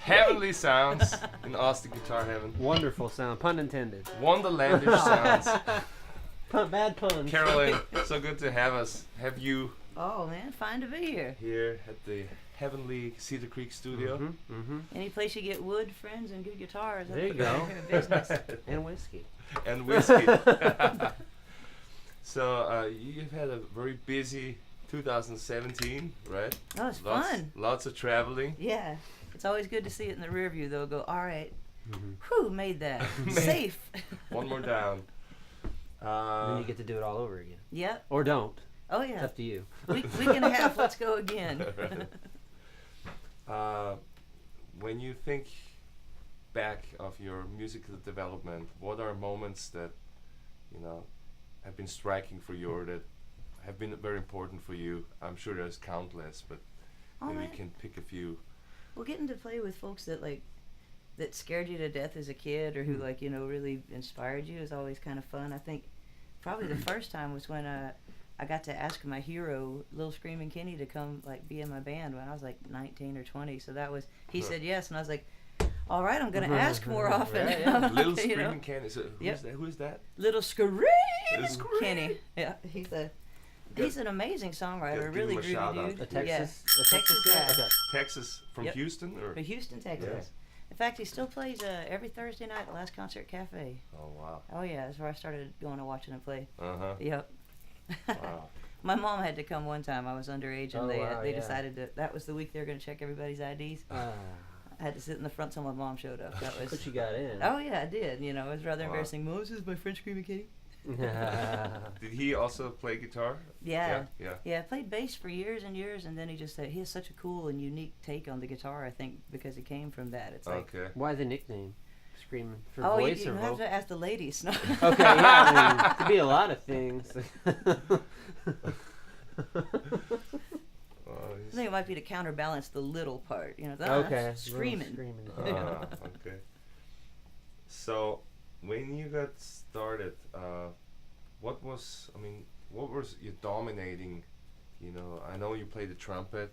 Heavenly sounds in Austin Guitar Heaven. Wonderful sound, pun intended. Wonderlandish sounds. Bad puns. Carolyn, so good to have you. Oh man, fine to be here. Here at the Heavenly Cedar Creek studio. Mm-hmm, mm-hmm. Any place you get wood, friends, and good guitars. There you go. Business. And whiskey. And whiskey. So you've had a very busy 2017, right? Oh, it's fun. Lots of traveling. Yeah. It's always good to see it in the rear view, though. Go, all right. Mm-hmm. Whew, made that. Safe. One more down. Then you get to do it all over again. Yep. Or don't. Oh, yeah. It's up to you. Week and a half, let's go again. When you think back of your musical development, what are moments that, have been striking for you or that have been very important for you? I'm sure there's countless, but maybe you can pick a few. Well, getting to play with folks that scared you to death as a kid or who, really inspired you is always kind of fun. I think probably the first time was when I got to ask my hero, Little Screaming Kenny, to come be in my band when I was 19 or 20. So that was, he said yes, and I was like, all right, I'm gonna ask more often. Right, yeah. Little You know? Screaming Kenny. So Yep. Who is that? Little Screaming Scream. Kenny. Yeah, he's an amazing songwriter. Give Really him a shout groovy out. dude. A Texas, Yeah. a Texas guy. guy. Okay. Texas from Yep. Houston or? From Houston, Texas. In fact, he still plays every Thursday night at Last Concert Cafe. Oh wow. Oh yeah, that's where I started going and watching him play. Uh Yep. Wow. My mom had to come one time. I was underage, and Oh, wow, they yeah. decided that was the week they were going to check everybody's IDs. I had to sit in the front till my mom showed up. That was. But you got in. Oh yeah, I did. You know, it was rather Wow. embarrassing. Mom, this is my French Screaming Kitty. Did he also play guitar? Yeah. Yeah. Yeah, I played bass for years and years, and then he has such a cool and unique take on the guitar. I think because it came from that. It's like, Okay. Why the nickname? Screaming for oh, voice you or have vocal? to ask the ladies. No. Okay, yeah, I mean, it could be a lot of things. I think it might be to counterbalance the little part. You know, Okay. screaming. Screaming. Okay. So, when you got started, what was your dominating? You know, I know you play the trumpet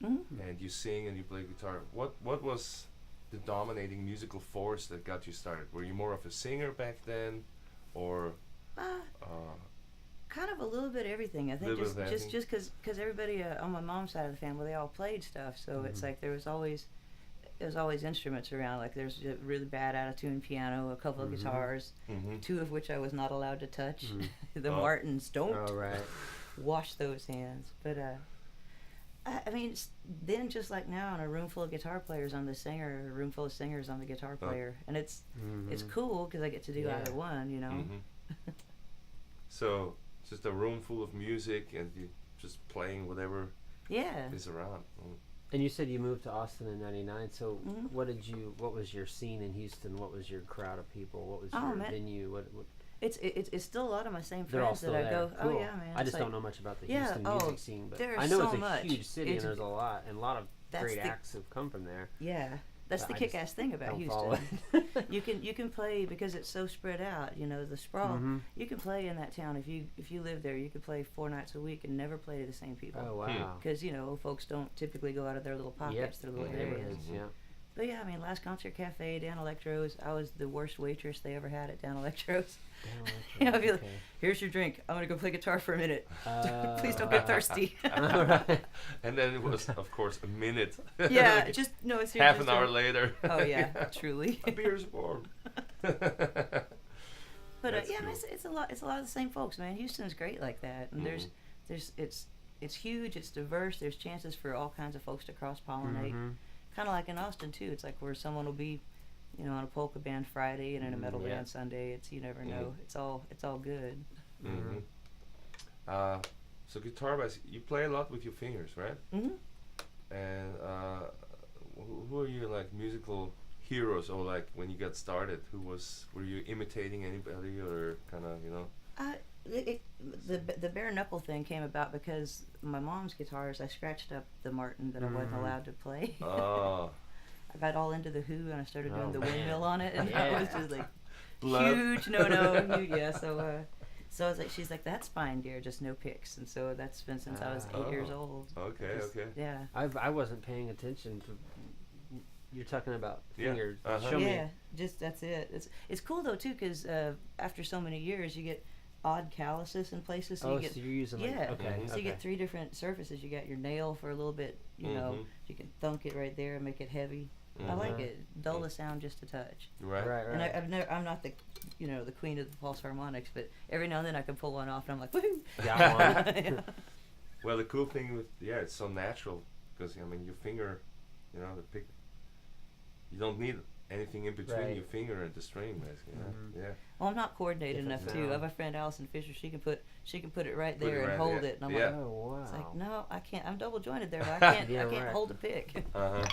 Mhm. and you sing and you play guitar. What was the dominating musical force that got you started? Were you more of a singer back then, or? Kind of a little bit of everything. I think Little bit of just because everybody on my mom's side of the family, they all played stuff. So it's like there was always instruments around. Like there's a really bad out-of-tune piano, a couple of guitars, Mm-hmm. 2 of which I was not allowed to touch. The Oh. Martins, don't All right. wash those hands. But I mean, then just like now, in a room full of guitar players, I'm the singer. A room full of singers, I'm the guitar player, and it's cool because I get to do Yeah. either one. You know. Mm-hmm. So, just a room full of music and you just playing whatever Yeah. is around. And you said you moved to Austin in '99. So Mhm. what was your scene in Houston? What was your crowd of people? What was Oh, your man. venue? What It's still a lot of my same they're all friends still that I there. go. Cool. Oh yeah, man. I it's just like, don't know much about the yeah, Houston oh, music scene, but there's I know so it's a much. huge city It's- and there's a lot of That's great the- acts have come from there. Yeah, that's But the I just kick-ass thing about Don't follow Houston. it. You can play because it's so spread out. You know, the sprawl. Mhm. You can play in that town if you live there. You could play 4 nights a week and never play to the same people. Oh wow. Because you know, folks don't typically go out of their little pockets, their little areas. Neighborhoods, yeah. But yeah, I mean, Last Concert Cafe, Dan Electro's. I was the worst waitress they ever had at Dan Electro's. You know, if you're like, here's your drink. I'm gonna go play guitar for a minute. Please don't get thirsty. All right. And then it was, of course, a minute. Yeah, Like just no. It's half an hour later. Oh yeah, truly. A beer's warm. But That's yeah, cool. it's a lot. It's a lot of the same folks, man. Houston's great like that, and Mhm. it's huge. It's diverse. There's chances for all kinds of folks to cross pollinate. Mhm. Kind of like in Austin too. It's like where someone will be, you know, on a polka band Friday and in a metal yeah. band Sunday. It's you never know. It's all good. Mm-hmm. So guitar wise, you play a lot with your fingers, right? Mhm. And who are your like musical heroes, or like when you got started, were you imitating anybody, or kind of The bare knuckle thing came about because my mom's guitars. I scratched up the Martin that I wasn't allowed to play. Oh, I got all into the Who and I started doing Oh, the man. windmill on it, and that was Yeah. just like blood. huge huge, yeah. So I was like, she's like, that's fine, dear, just no picks, and so that's been since I was 8 years Oh. old. Okay, Just- okay. Yeah. I wasn't paying attention to. You're talking about Yeah, fingers. uh-huh. Show Yeah, me. just that's it. It's cool though too, because after so many years, you get odd calluses in places. So Oh, you get so you're using like yeah. okay. Mhm. So okay. you get 3 different surfaces. You got your nail for a little bit, you know, Mhm. you can thunk it right there and make it heavy. I Mhm. like it. Dull the sound just a touch. Right. Right, And right. I'm not the, you know, the queen of the false harmonics, but every now and then I can pull one off, and I'm like, woohoo! Got one. Yeah. Well, the cool thing with it's so natural, because I mean your finger, you know, the pick. You don't need anything in between Right. your finger and the string, basically. Mhm. Yeah. Well, I'm not coordinated Different enough too. I sound. have a friend, Allison Fisher. She can put it right Put it there and right hold there. it, and I'm Yeah. like, Oh wow. it's like, no, I can't. I'm double jointed there, but I can't. Yeah, I can't right. hold a pick. Uh huh.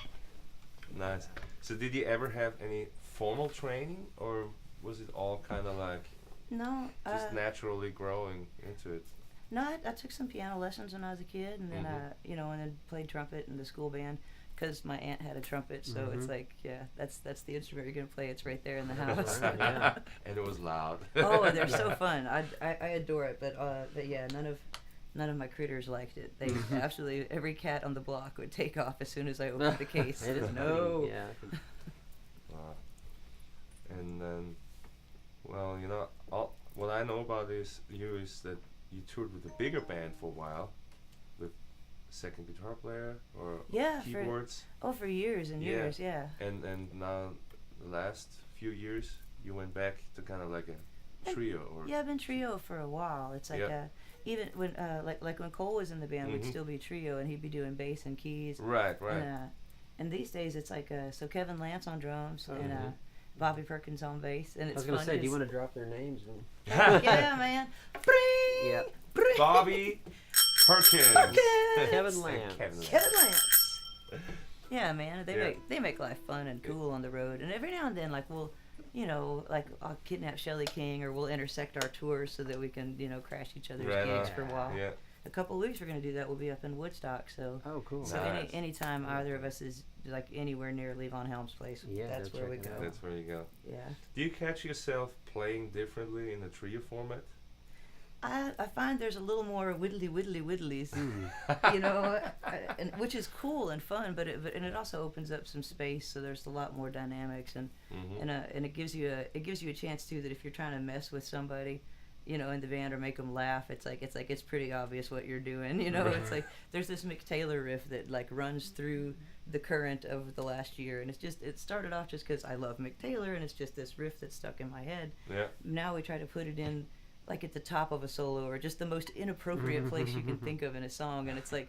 Nice. So, did you ever have any formal training, or was it all kind of like No, just naturally growing into it? no. I took some piano lessons when I was a kid, and then Mhm. and then played trumpet in the school band because my aunt had a trumpet. So it's Mhm. like, yeah, that's the instrument you're gonna play. It's right there in the house. Right, yeah. And it was loud. Oh, they're so fun. I adore it, but yeah, none of my critters liked it. They Mhm. absolutely every cat on the block would take off as soon as I opened the case. It is No. funny, yeah. and then, well, you know, what I know about you is that you toured with a bigger band for a while, with second guitar player or Yeah, keyboards. for years and Yeah. years, yeah. And now the last few years you went back to kind of like a trio or Yeah, I've been trio for a while. It's like Yeah. even when like when Cole was in the band, we'd Mhm. still be trio, and he'd be doing bass and keys. right. And these days it's like so Kevin Lance on drums and Mhm. Bobby Perkins on bass, and I it's was gonna fun. say, do you just- want to drop their names? And yeah, man. Yep. Bobby Perkins. Kevin Lance. Kevin Lance. Yeah, man. They Yeah. make life fun and cool on the road, and every now and then, like we'll, you know, like I'll kidnap Shelley King, or we'll intersect our tours so that we can, you know, crash each other's Right gigs on. for a while. Yeah. A couple of weeks we're gonna do that. We'll be up in Woodstock, so. Oh, cool. So Nice. anytime either of us is like anywhere near Levon Helm's place, Yeah, that's go where we check it go. out. That's where you go. Yeah. Do you catch yourself playing differently in the trio format? I find there's a little more whittlies, Mm. you know, and which is cool and fun, but it also opens up some space, so there's a lot more dynamics, and Mm-hmm. and it gives you a chance too, that if you're trying to mess with somebody, you know, in the band, or make them laugh, it's pretty obvious what you're doing, you know. It's like there's this Mick Taylor riff that like runs through the current of the last year, and it started off just because I love Mick Taylor, and it's just this riff that's stuck in my head. Yeah. Now we try to put it in like at the top of a solo, or just the most inappropriate place you can think of in a song, and it's like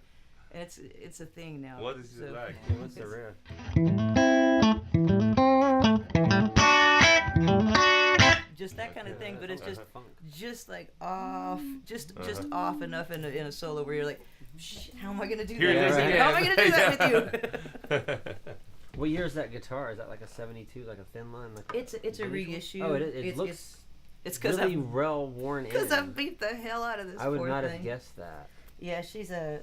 it's a thing now. What is it like? Yeah, what's the it's- riff? just that kind of thing, but it's just Funk. like off, just off enough in a solo where you're like, how am I gonna do Here that? it is with you? again. How am I gonna do that with you? What year is that guitar? Is that like a 72, like a thin line? Like It's a British one? reissue. Oh, it It's- looks it's because really well worn in. I beat the hell out of this. I would poor not thing. have guessed that. Yeah, she's a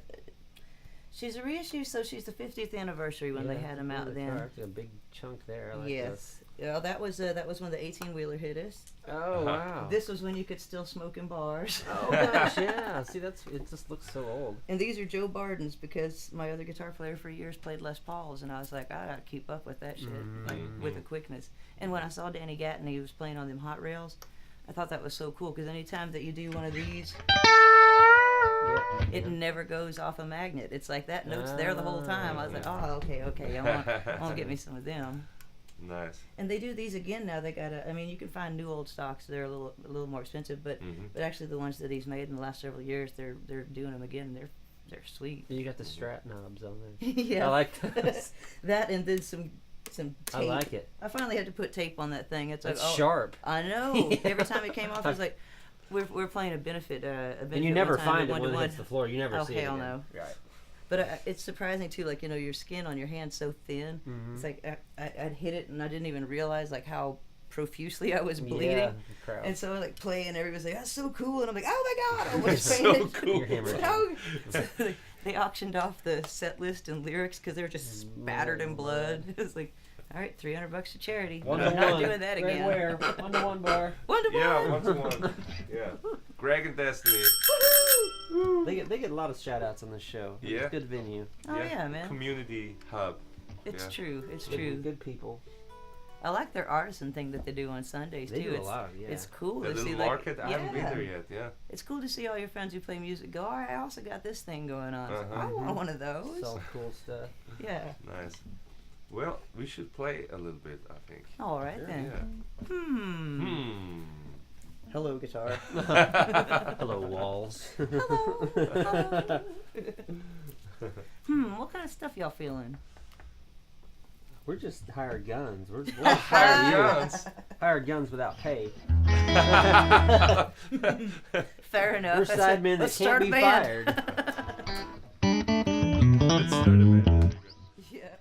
reissue, so she's the 50th anniversary when they Yeah, had them out cool then. guitar. Actually, a big chunk there. I like Yes. Yeah, that was when the 18-wheeler hit us. that. Oh wow. This was when you could still smoke in bars. Oh gosh, yeah. See, it just looks so old. And these are Joe Barden's, because my other guitar player for years played Les Pauls, and I was like, I gotta keep up with that shit, like with the quickness. And when I saw Danny Gatton, he was playing on them hot rails, I thought that was so cool, because anytime that you do one of these, Yeah. it never goes off a magnet. It's like that note's there the whole time. I was like, oh, okay, I want to get me some of them. Nice. And they do these again now. They got I mean, you can find new old stocks. They're a little more expensive, but actually the ones that he's made in the last several years, they're doing them again. They're sweet. You got the Strat knobs on there. Yeah, I like those. that, and then some tape. I like it. I finally had to put tape on that thing. It's like, It's sharp. I know. Every time it came off, it was like, we're playing a benefit. And you never one time, find it when it one-to-one. hits the floor. You never Oh, see it. hell again. no. Right. But it's surprising too, like, you know, your skin on your hand's so thin. Mhm. It's like I'd hit it and I didn't even realize like how profusely I was bleeding. Yeah, the crowd. And so I like play, and everybody's like, "That's so cool," and I'm like, "Oh my god!" I was So paying cool. You're hemorrhaging. No. So they auctioned off the set list and lyrics because they were just spattered in blood. It was like, all right, $300 to charity. One I'm to not one. doing that Red again. Ware. 1-to-1 bar. 1-to-1. Yeah, 1-to-1. Yeah. Greg and Destiny. Woohoo! They get a lot of shout outs on this show. Yeah. It's a good venue. Oh yeah, man. Community hub. It's Yeah. true. It's Good- true. Good people. I like their artisan thing that they do on Sundays They too. do a It's lot. Yeah. it's cool The to see little like market. I haven't been there yet. Yeah. It's cool to see all your friends who play music go, all right, I also got this thing going on. It's like, I Uh-huh. want one of those. Sell cool stuff. Yeah. Nice. Well, we should play a little bit, I think. All right Sure. then. Yeah. Hmm. Hello, guitar. Hello, walls. Hello. Hello. What kind of stuff y'all feeling? We're just hired guns. We're Hired guns. hired guns without pay. Fair enough. We're sidemen that Let's can't start be a band. fired. Let's start a band. Yeah.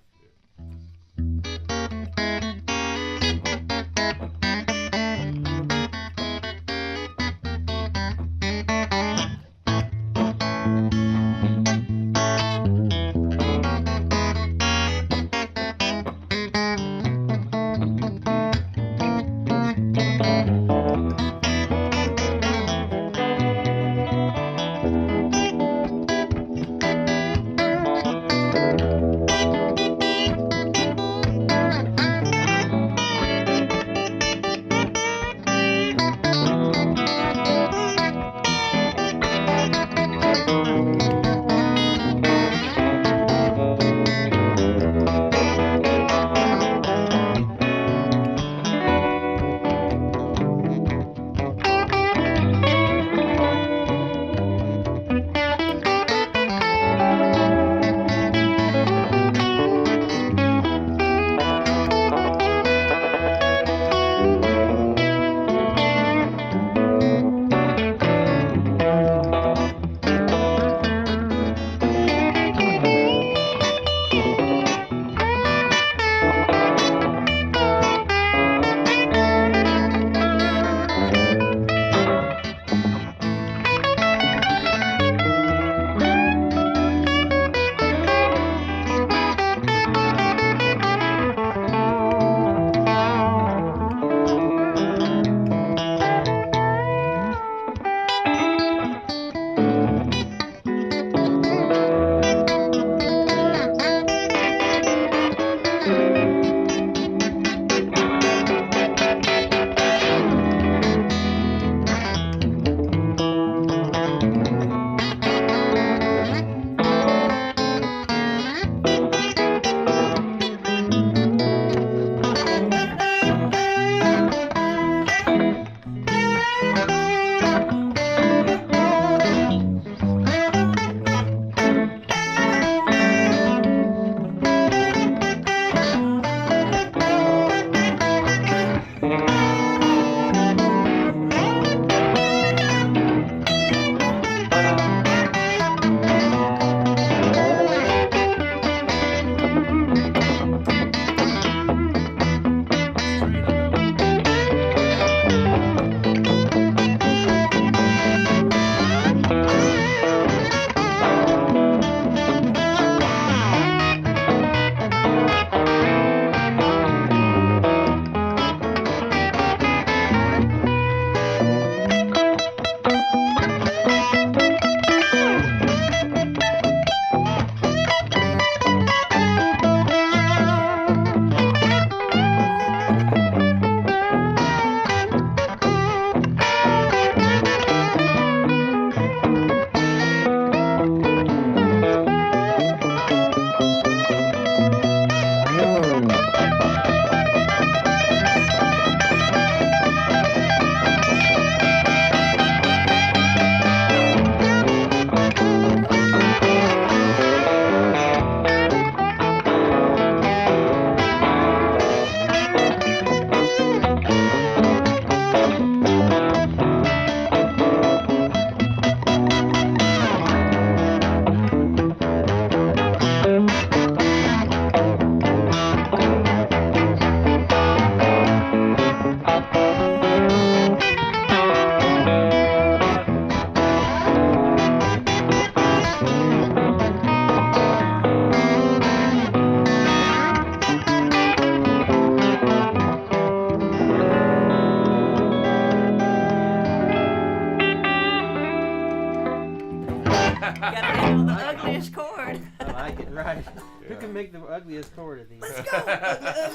ugliest chord. I like it. Right. Who Yeah. can make the ugliest chord at the Let's end? go.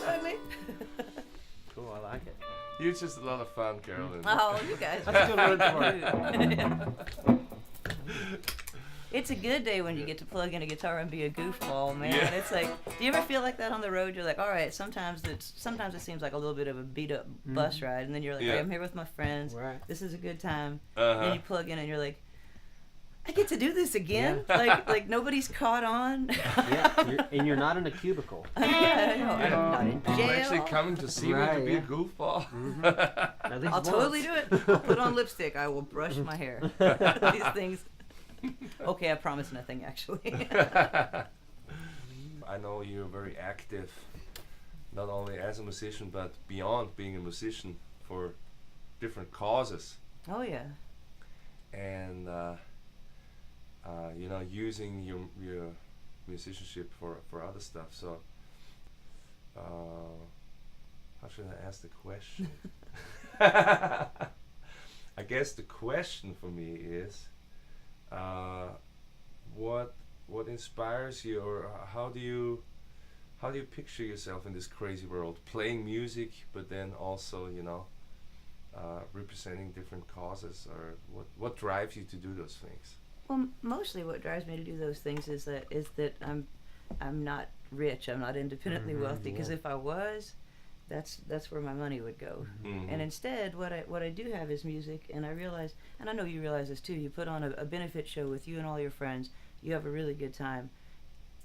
Ugly. Cool. I like it. You're just a lot of fun, Carolyn. Oh, you guys That's a good are cute. It's a good day when you get to plug in a guitar and be a goofball, man. Yeah. It's like, do you ever feel like that on the road? You're like, all right, sometimes it seems like a little bit of a beat up bus ride, and then you're like, Yeah. hey, I'm here with my friends. Right. This is a good time. Uh-huh. And you plug in and you're like, I get to do this again. Like nobody's caught on. Yeah. You're not in a cubicle. Yeah, I know. I'm not in You're jail. actually coming to see me to Right, be yeah. a goofball. At least I'll totally once. do it. I'll put on lipstick. I will brush my hair. These things. Okay, I promise nothing, actually. I know you're very active, not only as a musician, but beyond being a musician for different causes. Oh, yeah. And using your musicianship for other stuff. So how should I ask the question? I guess the question for me is what inspires you, or how do you picture yourself in this crazy world, playing music but then also representing different causes, or what drives you to do those things? Well, mostly what drives me to do those things is that I'm not rich. I'm not independently wealthy. Because if I was, that's where my money would go. Mhm. And instead, what I do have is music. And I realize, and I know you realize this too. You put on a benefit show with you and all your friends. You have a really good time.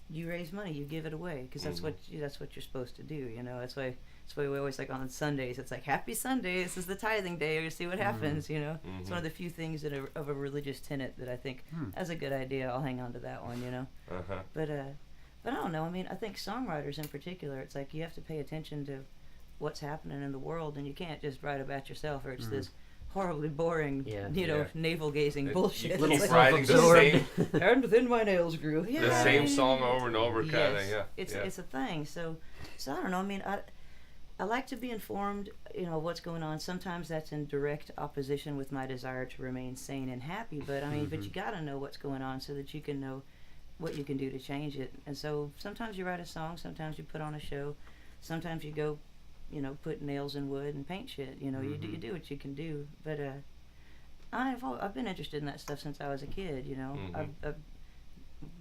You raise money. You give it away because that's what you're supposed to do. You know, that's why we always, like, on Sundays. It's like, Happy Sunday. This is the tithing day. You see what happens. You know, it's one of the few things that are of a religious tenet that I think as a good idea. I'll hang on to that one. You know, Uh-huh. but I don't know. I mean, I think songwriters in particular, it's like you have to pay attention to what's happening in the world, and you can't just write about yourself, or it's this horribly boring, Yeah. Yeah. navel-gazing bullshit. You Little keep It's writing the self-absorbed. same and within my nails grew. the Yeah. same song over and over, kind of. Yes. Yeah. It's a thing. So I don't know. I mean, I like to be informed, what's going on. Sometimes that's in direct opposition with my desire to remain sane and happy. But I mean, but you got to know what's going on so that you can know what you can do to change it. And so sometimes you write a song, sometimes you put on a show, sometimes you go, put nails in wood and paint shit. You do what you can do. But I've been interested in that stuff since I was a kid. I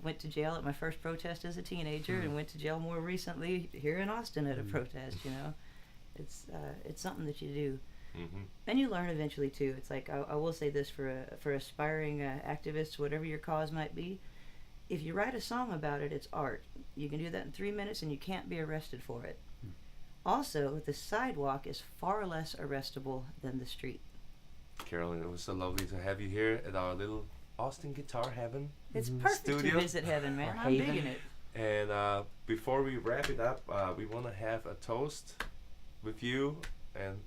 went to jail at my first protest as a teenager, and went to jail more recently here in Austin at a protest. It's something that you do, and you learn eventually too. It's like I will say this for aspiring activists, whatever your cause might be. If you write a song about it, it's art. You can do that in 3 minutes, and you can't be arrested for it. Also, the sidewalk is far less arrestable than the street. Carolyn, it was so lovely to have you here at our little Austin Guitar Heaven. It's perfect Studio. to visit heaven, man. Or I'm haven. digging it. And before we wrap it up, we want to have a toast with you and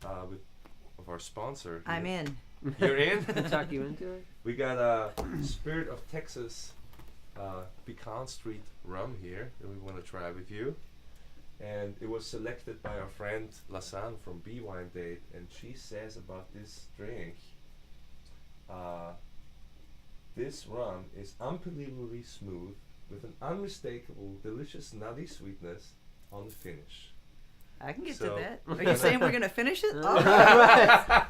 of our sponsor. I'm here. in. You're in? Talk you into it? We got Spirit of Texas Pecan Street rum here that we want to try with you. And it was selected by our friend Lasan from Bee Wine Date, and she says about this drink, this rum is unbelievably smooth with an unmistakable, delicious nutty sweetness on the finish. I can get So- to that. Are you saying we're going to finish it? All Oh. right.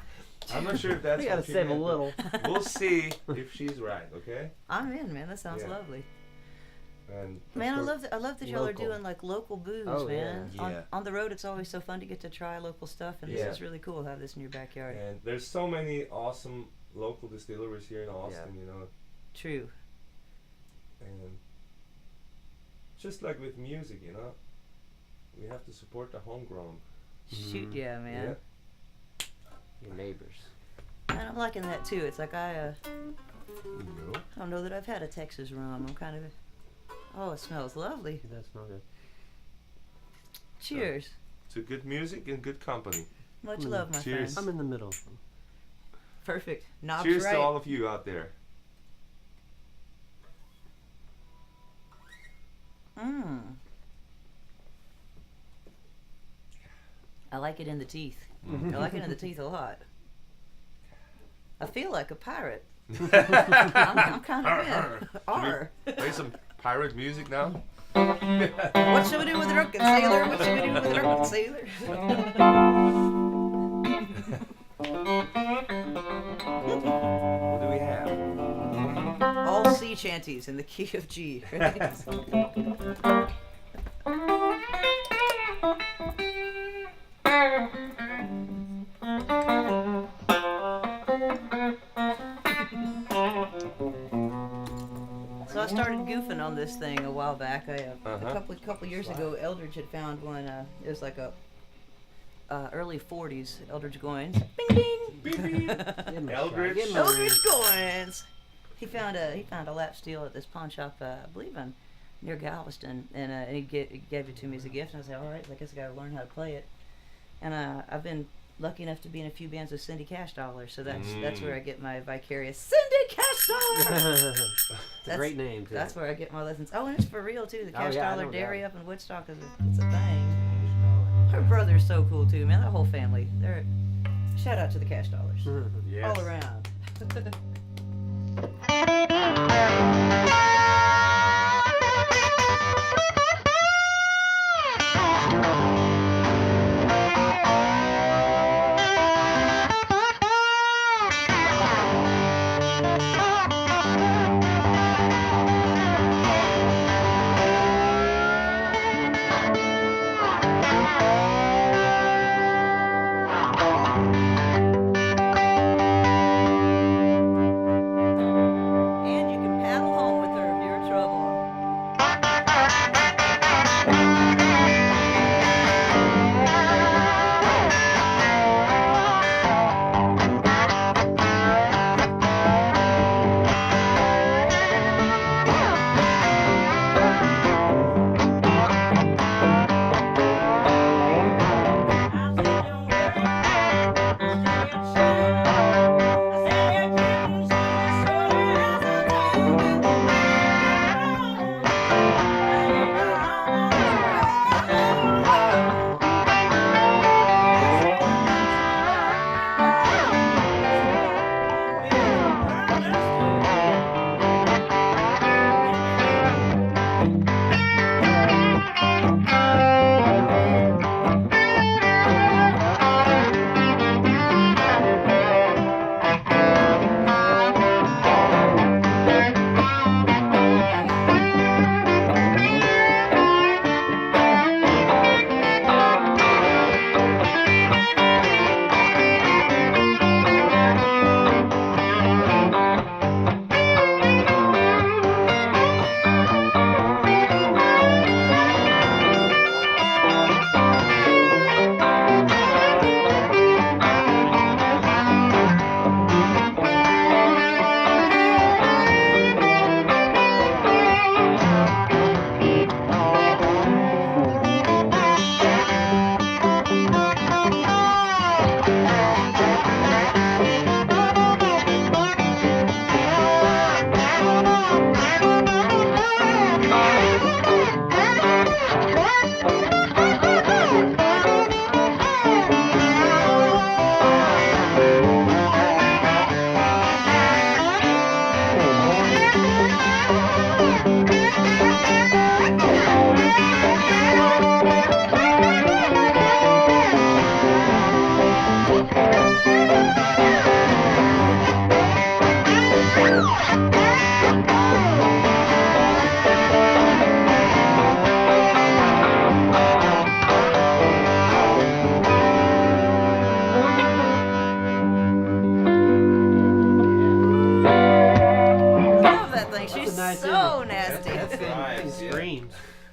I'm not sure if that's We gotta what she save a meant, but little. We'll see if she's right, okay? I'm in, man. That sounds Yeah. lovely. And of Man, I course- love that y'all are Local. doing like local booze, Oh, man. yeah. Yeah. On the road, it's always so fun to get to try local stuff, and Yeah. this is really cool to have this in your backyard. And there's so many awesome local distilleries here in Austin, True. and just like with music, we have to support the homegrown. Shoot, yeah, man. Your neighbors. And I'm liking that too. It's like I No. don't know that I've had a Texas rum. I'm kind of. Oh, it smells lovely. That smell good. Cheers. To good music and good company. Much love, my Cheers. friend. I'm in the middle. Perfect. Knobs Cheers right. to all of you out there. Mmm. I like it in the teeth. I like it in the teeth a lot. I feel like a pirate. I'm kind of Play some pirate music now. What should we do with the drunken sailor? What should we do with the drunken sailor? What do we have? All sea shanties in the key of G. Right? So I started goofing on this thing a while back. A couple years ago, Eldridge had found one. It was like a early '40s Eldridge Goins. Bing bing. Eldridge. Eldridge Goins. He found a lap steel at this pawn shop, I believe near Galveston, and he gave it to me as a gift. And I said, all right, I guess I got to learn how to play it. And I've been lucky enough to be in a few bands with Cindy Cash Dollar, so that's where I get my vicarious Cindy Cash Dollar. It's a great name too. That's where I get my lessons. Oh, and it's for real too. The Cash Dollar Dairy up in Woodstock it's a thing. Her brother's so cool too, man. That whole family. They're shout out to the Cash Dollars. Yes. All around.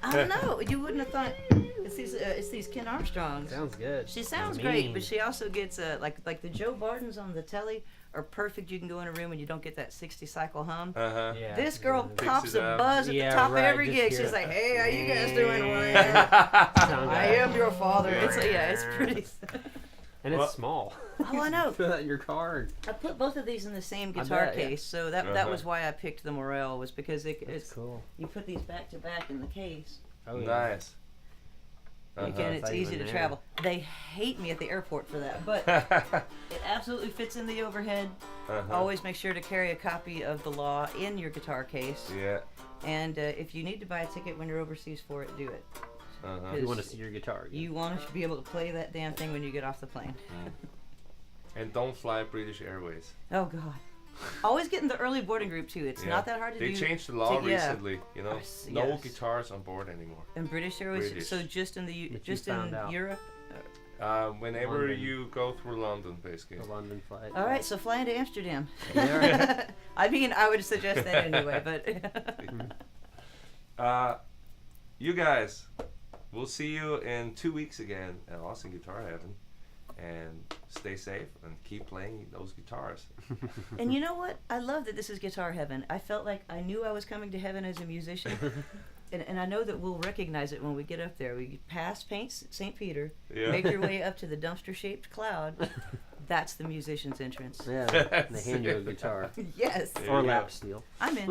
I don't know. You wouldn't have thought it's these Ken Armstrongs. Sounds good. She sounds great, but she also gets like the Joe Bardens on the telly are perfect. You can go in a room and you don't get that 60 cycle hum. Yeah. This girl pops a up. buzz at the top of every gig. She's like, "Hey, how you guys doing? I am your father." It's it's pretty. And it's small. Oh, I know. Put that in your car. I put both of these in the same guitar bet, case, so that was why I picked the Morel, was because it's cool. You put these back to back in the case. Oh, yeah. Nice. Again, it's Not easy even to there. travel. They hate me at the airport for that, but it absolutely fits in the overhead. Always make sure to carry a copy of the law in your guitar case. Yeah. And if you need to buy a ticket when you're overseas for it, do it. You want to see your guitar. Again. You want to be able to play that damn thing when you get off the plane. And don't fly British Airways. Oh, God. Always get in the early boarding group, too. It's not that hard to do. They changed the law yeah. recently, you know. No guitars on board anymore. And British Airways, British. so just in the That just you in found out. Europe. Whenever London. you go through London, basically. The London flight. All right, so fly into Amsterdam. Yeah. I mean, I would suggest that anyway, but You guys, we'll see you in 2 weeks again at Austin Guitar Heaven. And stay safe and keep playing those guitars. And you know what? I love that this is Guitar Heaven. I felt like I knew I was coming to heaven as a musician. And I know that we'll recognize it when we get up there. We pass St. Peter, make your way up to the dumpster-shaped cloud. That's the musician's entrance. Yeah. And they hand you a guitar. Yes. There Or you lap go. steel. I'm in.